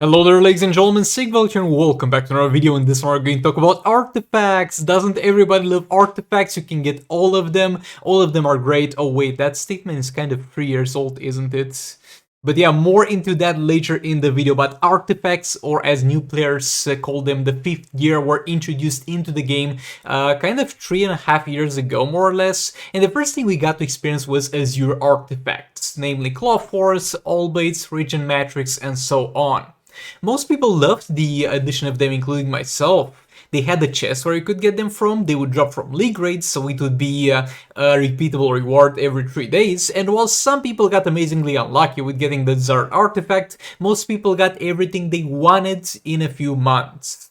Hello there, ladies and gentlemen, Sigval here and welcome back to another video. In this one we're going to talk about artifacts. Doesn't everybody love artifacts? You can get all of them. All of them are great. Oh wait, that statement is kind of 3 years old, isn't it? But yeah, more into that later in the video. But artifacts, or as new players call them, the 5th year, were introduced into the game kind of 3.5 years ago, more or less. And the first thing we got to experience was Azure artifacts, namely Claw Force, All Blades, Regen Matrix, and so on. Most people loved the addition of them, including myself. They had a chest where you could get them from, they would drop from league rates, so it would be a repeatable reward every 3 days, and while some people got amazingly unlucky with getting the desired artifact, most people got everything they wanted in a few months.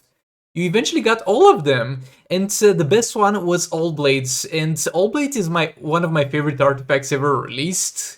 You eventually got all of them, and the best one was All Blades, and All Blades is one of my favorite artifacts ever released.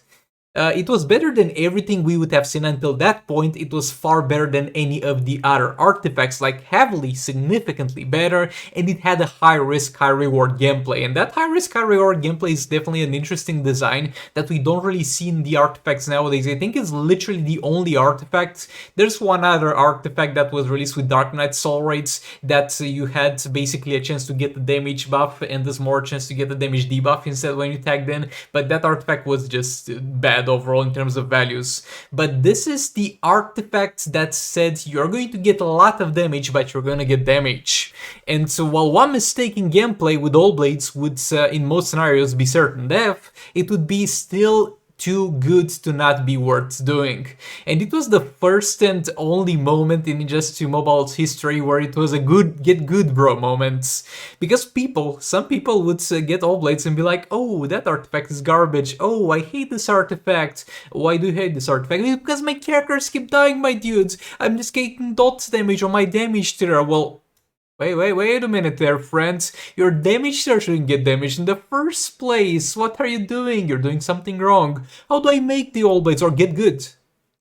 It was better than everything we would have seen until that point. It was far better than any of the other artifacts, like heavily, significantly better, and it had a high risk, high reward gameplay. And that high risk, high reward gameplay is definitely an interesting design that we don't really see in the artifacts nowadays. I think it's literally the only artifact. There's one other artifact that was released with Dark Knight Soul Raids that you had basically a chance to get the damage buff and there's more chance to get the damage debuff instead when you tagged in, but that artifact was just bad overall in terms of values. But this is the artifact that said you're going to get a lot of damage, but you're gonna get damage. And so while one mistake in gameplay with All Blades would in most scenarios be certain death, it would be still too good to not be worth doing. And it was the first and only moment in Just 2 Mobile's history where it was a good get good bro moment. Because some people would get All Blades and be like, oh, that artifact is garbage, oh, I hate this artifact. Why do you hate this artifact? Because my characters keep dying, my dudes. I'm just getting dots damage on my damage tier. Well, wait a minute there, friends. Your damage tier shouldn't get damaged in the first place. What are you doing? You're doing something wrong. How do I make the All Blades or get good?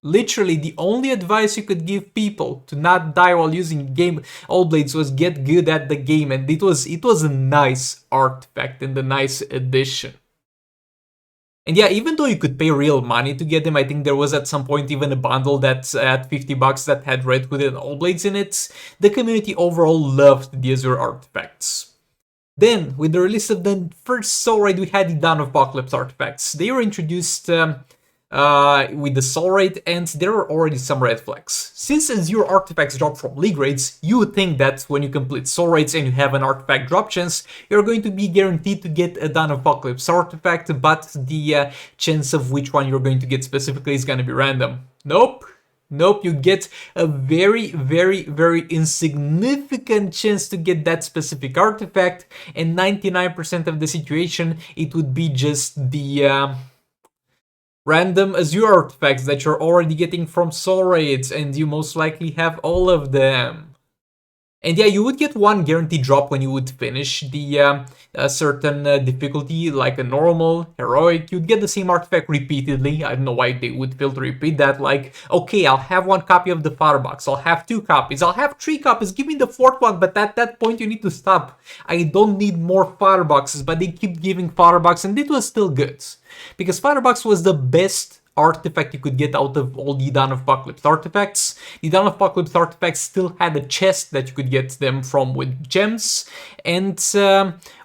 Literally, the only advice you could give people to not die while using game All Blades was get good at the game, and it was a nice artifact and a nice addition. And yeah, even though you could pay real money to get them, I think there was at some point even a bundle that's at $50 that had Red Hood and All Blades in it. The community overall loved the Azure artifacts. Then, with the release of the first Soul Raid, we had the Dawn of Apocalypse artifacts. They were introduced with the Soul Raid, and there were already some red flags. Since Azure artifacts drop from league raids, you would think that when you complete Soul Raids and you have an artifact drop chance, you're going to be guaranteed to get a Dawn of Apocalypse artifact, but the chance of which one you're going to get specifically is going to be random. Nope, you get a very insignificant chance to get that specific artifact, and 99% of the situation, it would be just the random Azure artifacts that you're already getting from Soul Raids, and you most likely have all of them. And yeah, you would get one guaranteed drop when you would finish the certain difficulty, like a normal, heroic. You'd get the same artifact repeatedly. I don't know why they would fail to repeat that. Like, okay, I'll have 1 copy of the firebox, I'll have 2 copies, I'll have 3 copies, give me the 4th one, but at that point you need to stop. I don't need more fireboxes, but they keep giving firebox, and it was still good. Because firebox was the best artifact you could get out of all the Dawn of Apocalypse artifacts. The Dawn of Apocalypse artifacts still had a chest that you could get them from with gems, and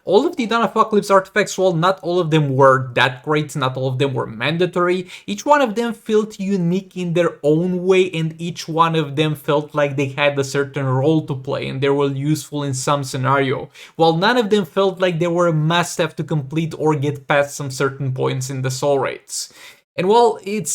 all of the Dawn of Apocalypse artifacts, well, not all of them were that great, not all of them were mandatory. Each one of them felt unique in their own way, and each one of them felt like they had a certain role to play and they were useful in some scenario, while none of them felt like they were a must-have to complete or get past some certain points in the Soul Raids. And while it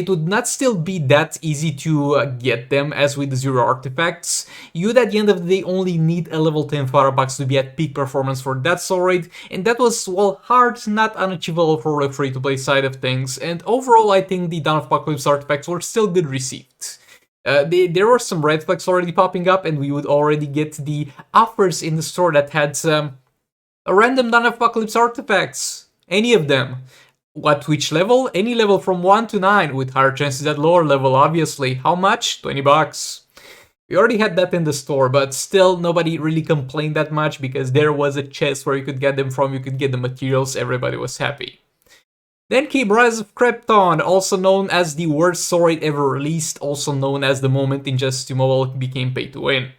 would not still be that easy to get them as with the Azure artifacts, you'd at the end of the day only need a level 10 firebox to be at peak performance for that Soul Raid, and that was, well, hard, not unachievable for the free-to-play side of things, and overall I think the Dawn of Apocalypse artifacts were still good received. There were some red flags already popping up, and we would already get the offers in the store that had a random Dawn of Apocalypse artifacts, any of them. At which level? Any level from 1 to 9, with higher chances at lower level, obviously. How much? $20. We already had that in the store, but still nobody really complained that much because there was a chest where you could get them from, you could get the materials, everybody was happy. Then came Rise of Krypton, also known as the worst story ever released, also known as the moment Injustice Mobile became pay to win.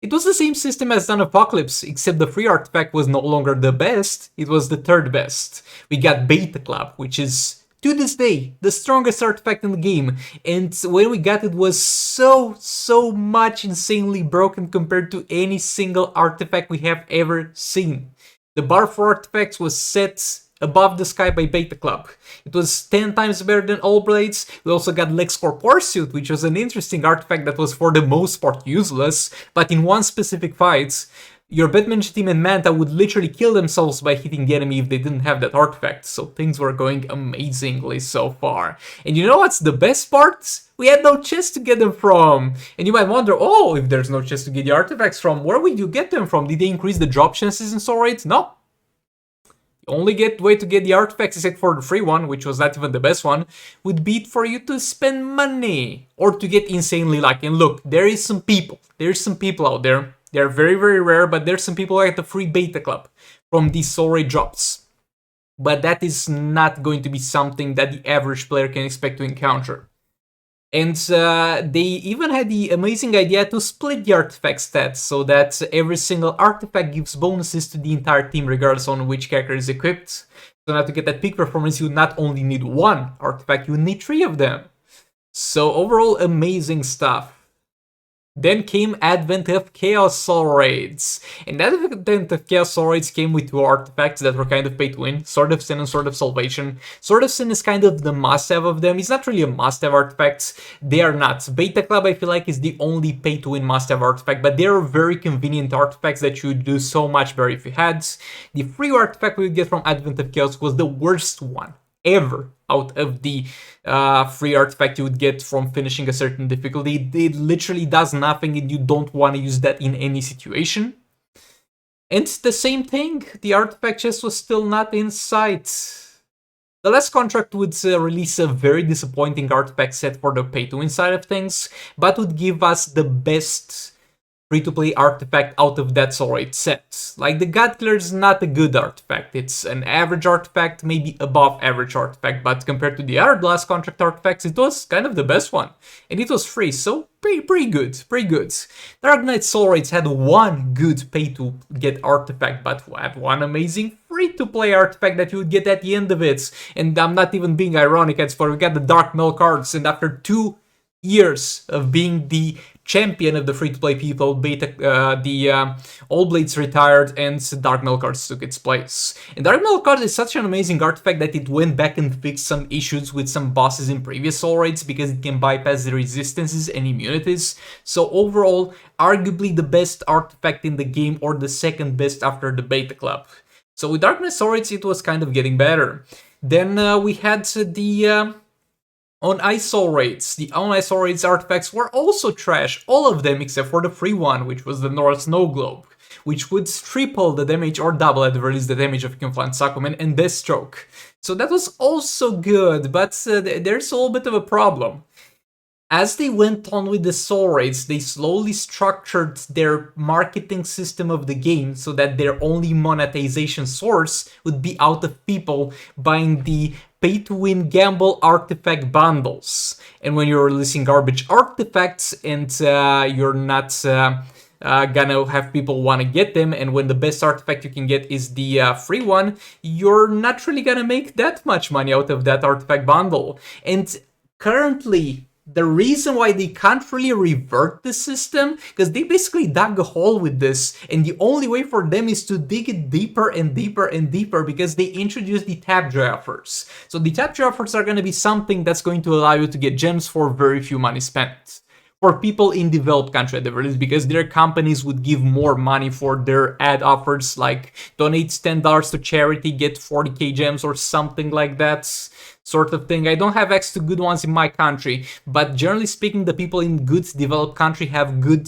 It was the same system as Dawn Apocalypse, except the free artifact was no longer the best, it was the third best. We got Beta Club, which is, to this day, the strongest artifact in the game, and when we got it was so much insanely broken compared to any single artifact we have ever seen. The bar for artifacts was set above the sky by Beta Club. It was 10 times better than All Blades. We also got LexCorp Warsuit, which was an interesting artifact that was for the most part useless, but in one specific fight, your Batman team and Manta would literally kill themselves by hitting the enemy if they didn't have that artifact, so things were going amazingly so far. And you know what's the best part? We had no chest to get them from! And you might wonder, oh, if there's no chest to get the artifacts from, where would you get them from? Did they increase the drop chances in Soul Raids? No. Only way to get the artifacts, except for the free one, which was not even the best one, would be for you to spend money or to get insanely lucky. And look, there's some people out there. They're very rare, but there's some people like the free Beta Club from these Soul Raid drops. But that is not going to be something that the average player can expect to encounter. And they even had the amazing idea to split the artifact stats so that every single artifact gives bonuses to the entire team regardless on which character is equipped. So now to get that peak performance, you not only need one artifact, you need 3 of them. So overall, amazing stuff. Then came Advent of Chaos Soul Raids. And Advent of Chaos Soul Raids came with 2 artifacts that were kind of pay to win, Sword of Sin and Sword of Salvation. Sword of Sin is kind of the must-have of them. It's not really a must-have artifact. They are not. Beta Club, I feel like, is the only pay to win must-have artifact, but they are very convenient artifacts that you would do so much better if you had. The free artifact we would get from Advent of Chaos was the worst one ever out of the free artifact you would get from finishing a certain difficulty. It literally does nothing and you don't want to use that in any situation. And the same thing, the artifact chest was still not in sight. The last contract would release a very disappointing artifact set for the pay-to-win side of things, but would give us the best free-to-play artifact out of that Soul Raid set. Like, the God Killer is not a good artifact, it's an average artifact, maybe above average artifact, but compared to the other last contract artifacts, it was kind of the best one. And it was free, so pretty good. Dark Knight Soul Raids had one good pay-to-get artifact, but had one amazing free-to-play artifact that you would get at the end of it. And I'm not even being ironic, as for we got the Dark Null cards, and after 2 years of being the champion of the free-to-play people, the All Blades retired and Dark Null cards took its place. And Dark Null cards is such an amazing artifact that it went back and fixed some issues with some bosses in previous Soul Raids because it can bypass the resistances and immunities. So overall, arguably the best artifact in the game, or the second best after the Beta Club. So with Darkness Soul Raids, it was kind of getting better. Then we had the On Ice Soul Raids. The On Ice Soul Raids artifacts were also trash, all of them except for the free one, which was the North Snow Globe, which would triple the damage or double at the very least the damage of Confluent Sakumen and Deathstroke. So that was also good, but there's a little bit of a problem. As they went on with the Soul Raids, they slowly structured their marketing system of the game so that their only monetization source would be out of people buying the pay-to-win gamble artifact bundles. And when you're releasing garbage artifacts and you're not gonna have people want to get them, and when the best artifact you can get is the free one, you're not really gonna make that much money out of that artifact bundle. And currently, the reason why they can't really revert the system, because they basically dug a hole with this, and the only way for them is to dig it deeper and deeper and deeper, because they introduced the tap joy offers. So the tap joy offers are going to be something that's going to allow you to get gems for very few money spent. For people in developed countries at the very least, because their companies would give more money for their ad offers, like donate $10 to charity, get 40k gems or something like that. Sort of thing. I don't have access to good ones in my country, but generally speaking, the people in good developed country have good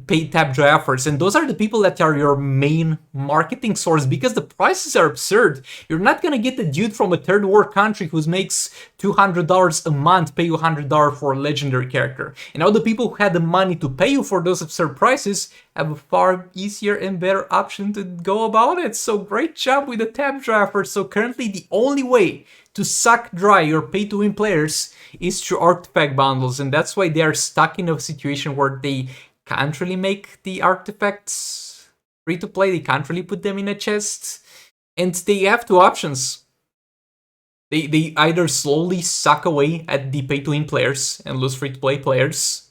paid tab drafters, and those are the people that are your main marketing source because the prices are absurd. You're not gonna get the dude from a third world country who makes $200 a month pay you $100 for a legendary character. And now the people who had the money to pay you for those absurd prices have a far easier and better option to go about it. So great job with the tab drafters. So currently the only way to suck dry your pay-to-win players is through artifact bundles, and that's why they are stuck in a situation where they can't really make the artifacts free to play. They can't really put them in a chest, and they have two options. They either slowly suck away at the pay-to-win players and lose free-to-play players,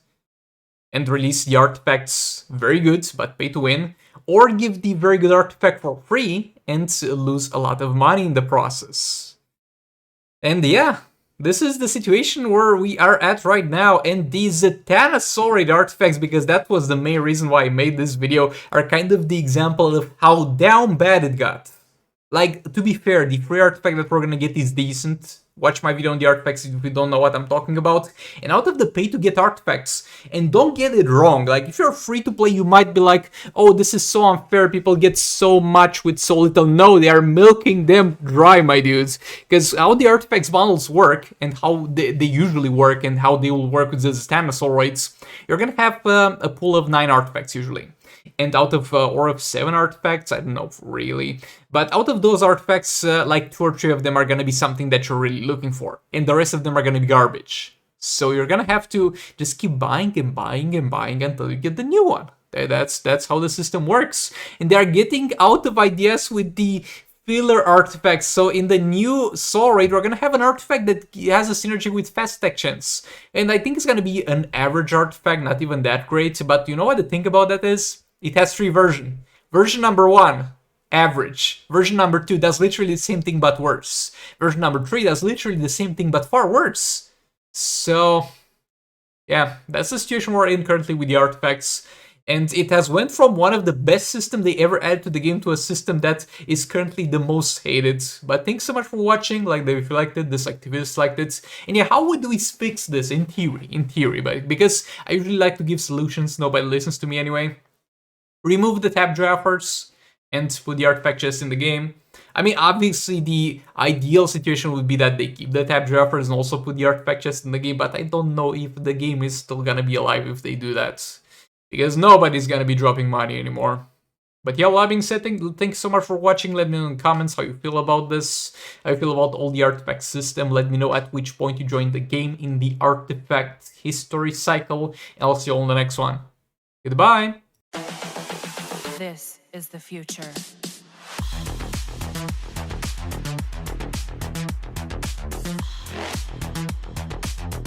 and release the artifacts very good but pay-to-win, or give the very good artifact for free and lose a lot of money in the process. And yeah, this is the situation where we are at right now, and these Zatanna Soul Raid artifacts, because that was the main reason why I made this video, are kind of the example of how down bad it got. Like, to be fair, the free artifact that we're gonna get is decent. Watch my video on the artifacts if you don't know what I'm talking about. And out of the pay-to-get artifacts, and don't get it wrong, like, if you're free to play, you might be like, oh, this is so unfair, people get so much with so little. No, they are milking them dry, my dudes. Because how the artifacts bundles work, and how they usually work, and how they will work with the Zatanna Soul Raids, you're gonna have a pool of 9 artifacts, usually. And out of, or of 7 artifacts, I don't know really, but out of those artifacts, like 2 or 3 of them are gonna be something that you're really looking for, and the rest of them are gonna be garbage. So you're gonna have to just keep buying and buying and buying until you get the new one. That's how the system works, and they are getting out of ideas with the filler artifacts. So in the new Soul Raid, we're gonna have an artifact that has a synergy with Fast Attack Chance, and I think it's gonna be an average artifact, not even that great. But you know what the thing about that is? It has 3 versions. Version number 1, average. Version number 2 does literally the same thing but worse. Version number 3 does literally the same thing but far worse. So yeah, that's the situation we're in currently with the artifacts. And it has went from one of the best systems they ever added to the game to a system that is currently the most hated. But thanks so much for watching. Like if you liked it, dislike if you disliked it. And yeah, how would we fix this in theory? But because I usually like to give solutions, nobody listens to me anyway. Remove the tab drafters and put the artifact chest in the game. I mean, obviously the ideal situation would be that they keep the tab drafters and also put the artifact chest in the game, but I don't know if the game is still gonna be alive if they do that, because nobody's gonna be dropping money anymore. But yeah, well, that being said, thanks so much for watching. Let me know in the comments how you feel about this, how you feel about all the artifact system. Let me know at which point you joined the game in the artifact history cycle, and I'll see you all in the next one. Goodbye! This is the future.